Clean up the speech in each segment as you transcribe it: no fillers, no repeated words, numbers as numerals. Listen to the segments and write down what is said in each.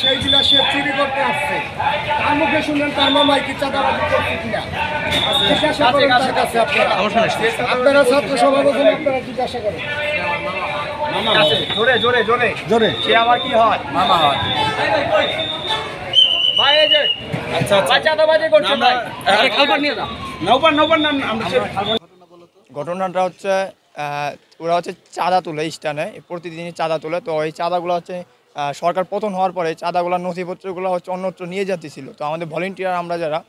সেইগুলা সে চুরি করতে আসছে। তার মুখে শুনলেন তার মামাই কি চাঁদাবাজি করছে কিনা, জিজ্ঞাসা করেন তার কাছে। আপনারা ছাত্র সভাপতি, আপনারা জিজ্ঞাসা করেন। জোরে জোরে জোরে জোরে, সে আমার কি হয়? মামা হয়। ভাই এই যে আচ্ছা চাঁদাবাজি করছে ভাই, খালপার নিয়ে যাও। ঘটনাটা হচ্ছে ওরা হচ্ছে চাঁদা তুলে স্ট্যান্ডে, প্রতিদিনই চাঁদা তুলে। তো ওই চাঁদাগুলো হচ্ছে সরকার পতন হওয়ার পরে চাঁদাগুলোর নথিপত্রগুলো হচ্ছে অন্যত্র নিয়ে যেতেছিল। তো আমাদের ভলেন্টিয়ার আমরা যারা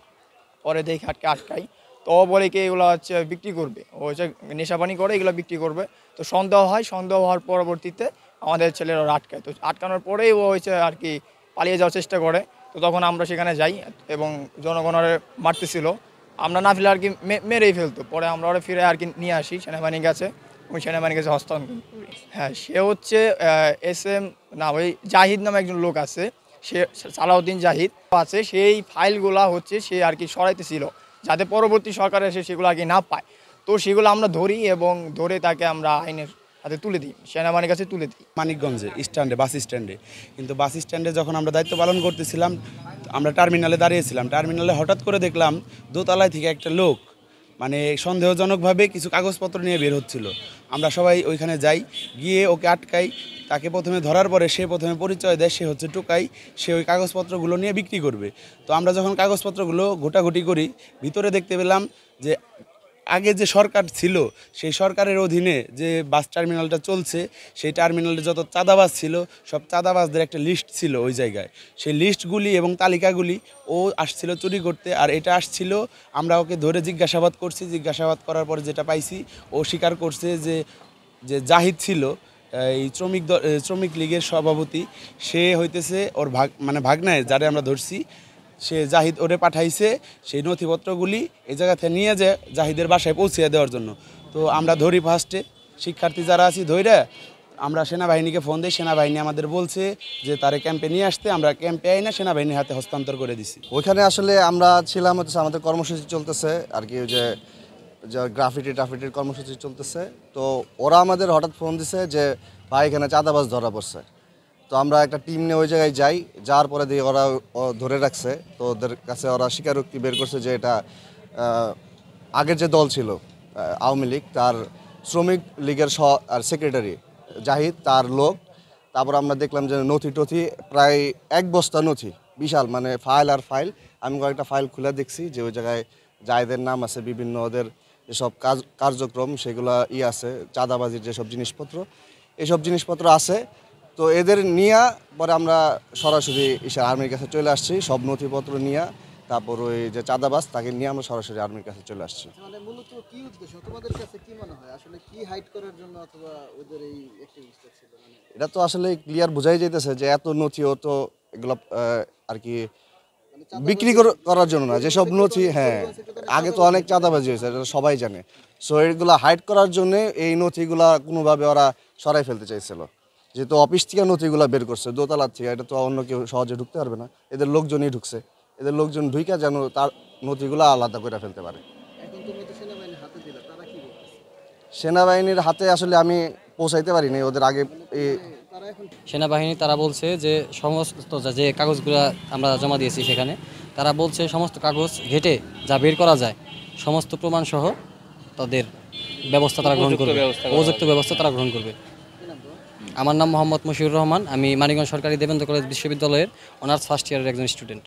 পরে দেখে আটকাই, তো ও বলে কি এগুলো হচ্ছে বিক্রি করবে, ও হচ্ছে নেশাপানি করে এগুলো বিক্রি করবে। তো সন্দেহ হয়, সন্দেহ হওয়ার পরবর্তীতে আমাদের ছেলেরা আটকায়। তো আটকানোর পরেই ও হচ্ছে আর কি পালিয়ে যাওয়ার চেষ্টা করে। তো তখন আমরা সেখানে যাই এবং জনগণের মারতেছিল, আমরা না ফেলে আর কি মেরেই ফেলতো। পরে আমরা ওরা ফিরে আর কি নিয়ে আসি সেনাবাহিনীর কাছে, ওই সেনাবাহিনীর কাছে হস্তান্তর করি। হ্যাঁ, সে হচ্ছে SM না, ওই জাহিদ নামে একজন লোক আছে, সে সালাউদ্দিন জাহিদ আছে। সেই ফাইলগুলা হচ্ছে সে আর কি সরাইতেছিল, যাতে পরবর্তী সরকার এসে সেগুলো আর কি না পায়। তো সেগুলো আমরা ধরি এবং ধরে তাকে আমরা আইনের হাতে তুলে দিই, সেনাবাহিনীর কাছে তুলে দিই। মানিকগঞ্জে স্ট্যান্ডে, বাস স্ট্যান্ডে। কিন্তু বাস স্ট্যান্ডে যখন আমরা দায়িত্ব পালন করতেছিলাম, আমরা টার্মিনালে দাঁড়িয়েছিলাম। টার্মিনালে হঠাৎ করে দেখলাম দোতলায় থেকে একটা লোক মানে সন্দেহজনকভাবে কিছু কাগজপত্র নিয়ে বের হচ্ছিল। আমরা সবাই ওইখানে যাই, গিয়ে ওকে আটকাই। তাকে প্রথমে ধরার পরে সে প্রথমে পরিচয় দেয় সে হচ্ছে টোকাই, সে ওই কাগজপত্রগুলো নিয়ে বিক্রি করবে। তো আমরা যখন কাগজপত্রগুলো ঘোটাঘুটি করি, ভিতরে দেখতে পেলাম যে আগে যে সরকার ছিল সেই সরকারের অধীনে যে বাস টার্মিনালটা চলছে, সেই টার্মিনালে যত চাঁদাবাজ ছিল সব চাঁদাবাজদের একটা লিস্ট ছিল ওই জায়গায়। সেই লিস্টগুলি এবং তালিকাগুলি ও আসছিল চুরি করতে, আর এটা আসছিল। আমরা ওকে ধরে জিজ্ঞাসাবাদ করছি, জিজ্ঞাসাবাদ করার পরে যেটা পাইছি, ও স্বীকার করছে যে যে জাহিদ ছিল এই শ্রমিক লীগের সভাপতি, সে হইতেছে ওর ভাগনায় যারে আমরা ধরছি, সে জাহিদ ওরে পাঠাইছে সেই নথিপত্রগুলি এই জায়গা থেকে নিয়ে যে জাহিদের বাসায় পৌঁছিয়ে দেওয়ার জন্য। তো আমরা ধরি ফার্স্টে শিক্ষার্থী যারা আছি ধইরা আমরা সেনাবাহিনীকে ফোন দিই। সেনাবাহিনী আমাদের বলছে যে তারে ক্যাম্পে নিয়ে আসতে, আমরা ক্যাম্পে আইনা সেনাবাহিনীর হাতে হস্তান্তর করে দিছি। ওইখানে আসলে আমরা ছিলাম হচ্ছে, আমাদের কর্মসূচি চলতেছে আর কি, যে গ্রাফিটির কর্মসূচি চলতেছে। তো ওরা আমাদের হঠাৎ ফোন দিছে যে ভাই এখানে চাঁদাবাজ ধরা পড়ছে। তো আমরা একটা টিম নিয়ে ওই জায়গায় যাই, যাওয়ার পরে দিয়ে ওরা ধরে রাখছে। তো ওদের কাছে ওরা স্বীকারোক্তি বের করছে যে এটা আগের যে দল ছিল আওয়ামী লীগ, তার শ্রমিক লীগের আর সেক্রেটারি জাহিদ তার লোক। তারপর আমরা দেখলাম যে নথি টথি প্রায় 1 বস্তা নথি, বিশাল মানে ফাইল আর ফাইল। আমি কয়েকটা ফাইল খুলে দেখছি যে ওই জায়গায় জাহিদের নাম আছে, বিভিন্ন ওদের যেসব কার্যক্রম সেগুলো আছে, চাঁদাবাজির যেসব জিনিসপত্র, এইসব জিনিসপত্র আছে। তো এদের নিয়ে পরে আমরা সরাসরি আর্মির কাছে চলে আসছি, সব নথিপত্র নিয়ে। তারপর ওই যে চাঁদাবাজ তাকে নিয়ে আমরা সরাসরি আর্মির কাছে চলে আসছি। মানে মূলত কি উদ্দেশ্য তোমাদের কাছে কি মনে হয়, আসলে কি হাইড করার জন্য অথবা ওদের এই অ্যাক্টিভিটিটা ছিল? মানে এটা তো আসলে ক্লিয়ার বোঝাই যাইতেছে যে এত নথি ও তো এগুলো আর কি বিক্রি করার জন্য না, যেসব নথি। হ্যাঁ, আগে তো অনেক চাঁদাবাজি হয়েছে, এটা সবাই জানে। সো এগুলো হাইড করার জন্য এই নথিগুলা কোনোভাবে ওরা সরাই ফেলতে চাইছিল। যেহেতু অফিস থেকে নথিগুলো বের করছে দোতলার থেকে, এটা তো অন্য কেউ সহজে ঢুকতে পারবে না, এদের লোকজনই ঢুকছে। এদের লোকজন ঢুইকা যেন তার নথিগুলো আলাদা করে ফেলতে পারে। এখন তুমি তো সেনাবাহিনীর হাতে দিলা, তারা কি বলতেছে? সেনাবাহিনীর হাতে আসলে আমি পৌঁছাইতে পারিনি, ওদের আগে সেনাবাহিনী তারা বলছে যে সমস্ত যে কাগজগুলো আমরা জমা দিয়েছি সেখানে, তারা বলছে সমস্ত কাগজ ঘেটে যা বের করা যায় সমস্ত প্রমাণ সহ তাদের ব্যবস্থা তারা গ্রহণ করবে, উপযুক্ত ব্যবস্থা তারা গ্রহণ করবে। আমার নাম মোহাম্মদ মশিউর রহমান, আমি মানিকগঞ্জ সরকারি দেবেন্দ্র কলেজ বিশ্ববিদ্যালয়ের অনার্স ফার্স্ট ইয়ারের একজন স্টুডেন্ট।